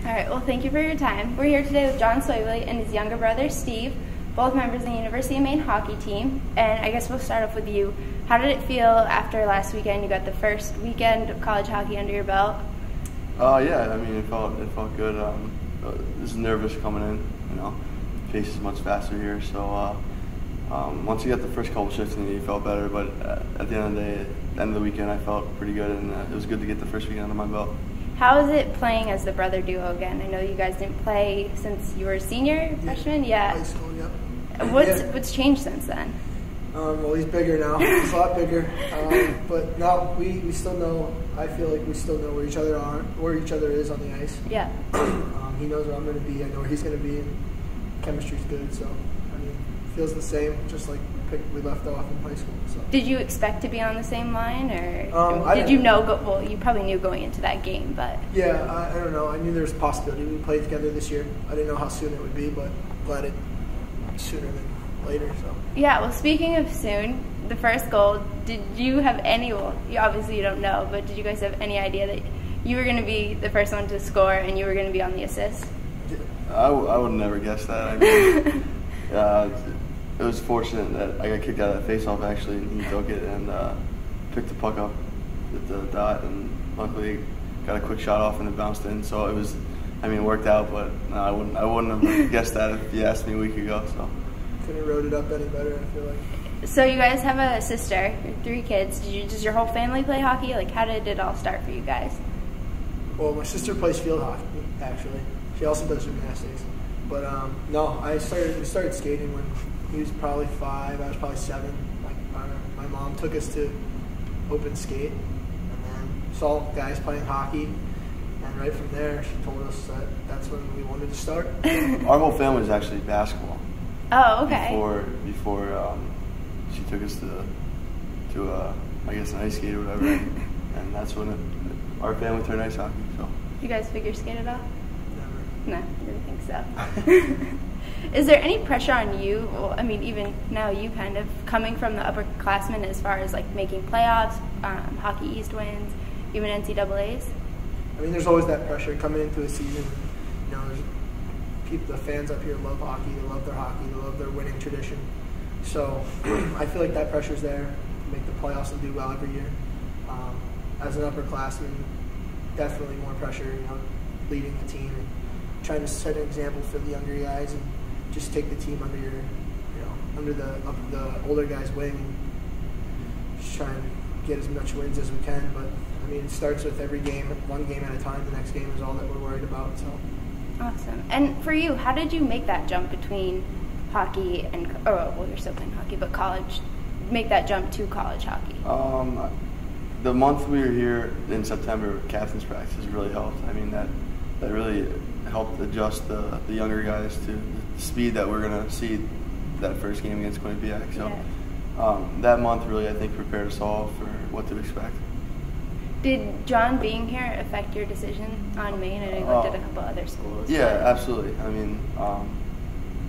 All right, well, thank you for your time. We're here today with John Swavely and his younger brother, Steve, both members of the University of Maine hockey team. And I guess we'll start off with you. How did it feel after last weekend? You got the first weekend of college hockey under your belt. Yeah, I mean, it felt good. Just nervous coming in, you know. Pace is much faster here, so once you got the first couple shifts in, you felt better. But at the end of the day, at the end of the weekend, I felt pretty good, and it was good to get the first weekend under my belt. How is it playing as the brother duo again? I know you guys didn't play since you were a senior, freshman. Yeah. High school, yep. What's changed since then? Well, he's bigger now. He's a lot bigger. But no, we still know. I feel like we still know where each other are, where each other is on the ice. Yeah. He knows where I'm going to be. I know where he's going to be. And chemistry's good, so I mean, feels the same, just like we left off in high school. So. Did you expect to be on the same line, or did you know? Well, you probably knew going into that game, but yeah, I don't know. I knew there was a possibility we played together this year. I didn't know how soon it would be, but glad it sooner than later. So yeah. Well, speaking of soon, the first goal. Did you have any? Well, you don't know, but did you guys have any idea that you were going to be the first one to score and you were going to be on the assist? I would never guess that. I mean, it was fortunate that I got kicked out of that faceoff actually, and he took it and picked the puck up at the dot, and luckily got a quick shot off and it bounced in. So it was, I mean, it worked out, but no, I wouldn't have guessed that if you asked me a week ago. So couldn't have wrote it up any better, I feel like. So you guys have a sister, 3 kids. Does your whole family play hockey? Like, how did it all start for you guys? Well, my sister plays field hockey actually. She also does gymnastics. But no, we started skating when he was probably 5. I was probably 7. My mom took us to open skate, and then saw guys playing hockey, and right from there she told us that that's when we wanted to start. Our whole family is actually basketball. Oh, okay. Before she took us to I guess an ice skate or whatever, and that's when our family turned ice hockey. So you guys figure skate at all? Never. No, I didn't think so. Is there any pressure on you? Well, I mean, even now, you kind of coming from the upperclassmen as far as like making playoffs, Hockey East wins, even NCAAs. I mean, there's always that pressure coming into a season. You know, the fans up here love hockey. They love their hockey. They love their winning tradition. So I feel like that pressure's there to make the playoffs and do well every year. As an upperclassman, definitely more pressure. You know, leading the team and trying to set an example for the younger guys and just take the team under under the older guys' wing and just try and get as much wins as we can. But I mean, it starts with every game, one game at a time. The next game is all that we're worried about. So awesome. And for you, how did you make that jump between hockey and you're still playing hockey, but college? Make that jump to college hockey. The month we were here in September, captain's practice really helped. I mean, that really helped adjust the younger guys to the speed that we're going to see that first game against Quinnipiac. So that month really, I think, prepared us all for what to expect. Did John being here affect your decision on Maine? I know you looked at a couple other schools. Yeah, absolutely. I mean,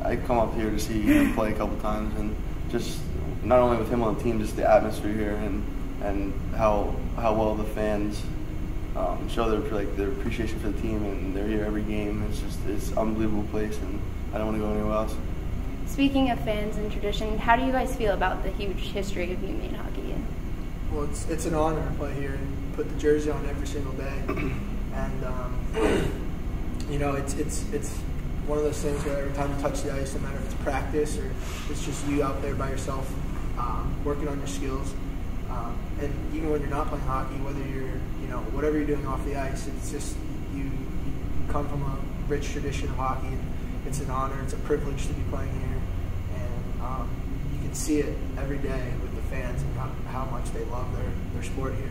I come up here to see him play a couple times, and just not only with him on the team, just the atmosphere here and how well the fans show their appreciation for the team, and they're here every game. It's an unbelievable place, and I don't want to go anywhere else. Speaking of fans and tradition, how do you guys feel about the huge history of Maine hockey? Well, it's an honor to play here and put the jersey on every single day, and you know, it's one of those things where every time you touch the ice, no matter if it's practice or it's just you out there by yourself working on your skills, and even when you're not playing hockey, whether you're whatever you're doing off the ice, it's just you come from a rich tradition of hockey, and it's an honor, it's a privilege to be playing here, and you can see it every day with the fans and how much they love their sport here,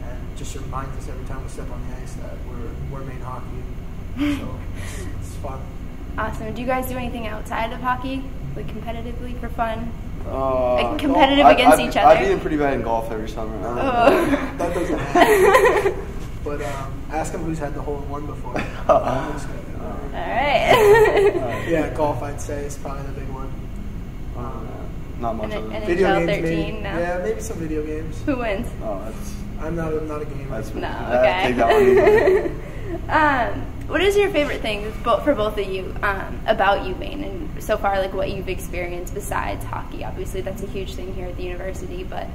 and it just reminds us every time we step on the ice that we're Maine hockey, so it's fun. Awesome. Do you guys do anything outside of hockey, like competitively for fun? Like competitive against each other? I've been pretty bad in golf every summer. That doesn't happen. But ask him who's had the hole-in-one before. All right. Yeah, golf, I'd say, is probably the big one. Not much of it. Video games, 13, maybe. no? Yeah, maybe some video games. Who wins? Oh, I'm not a gamer. No, okay. Take that one. What is your favorite thing for both of you about UMaine and so far, like what you've experienced besides hockey? Obviously, that's a huge thing here at the university, but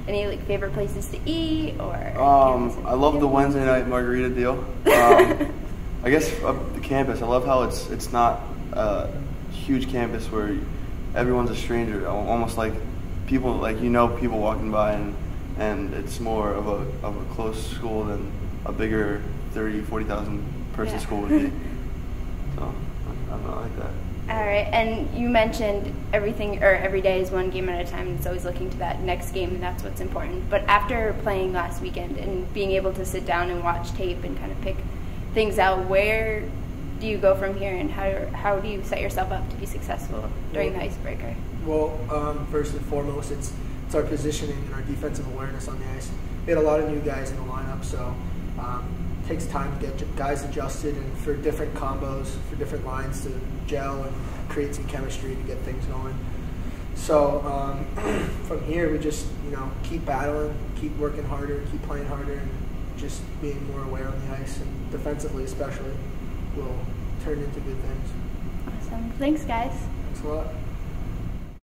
any like favorite places to eat or? I love the Wednesday night margarita deal. I guess the campus. I love how it's not a huge campus where everyone's a stranger. Almost like people people walking by, and it's more of a close school than a bigger 40,000 person school would be. So I like that. All right, and you mentioned every day is one game at a time, and it's always looking to that next game, and that's what's important. But after playing last weekend and being able to sit down and watch tape and kind of pick things out, where do you go from here, and how do you set yourself up to be successful during the icebreaker? Well, first and foremost, it's our positioning and our defensive awareness on the ice. We had a lot of new guys in the lineup, so it takes time to get guys adjusted and for different combos, for different lines to gel and create some chemistry to get things going. So from here, we just keep battling, keep working harder, keep playing harder, and just being more aware on the ice, and defensively especially will turn into good things. Awesome. Thanks, guys. Thanks a lot.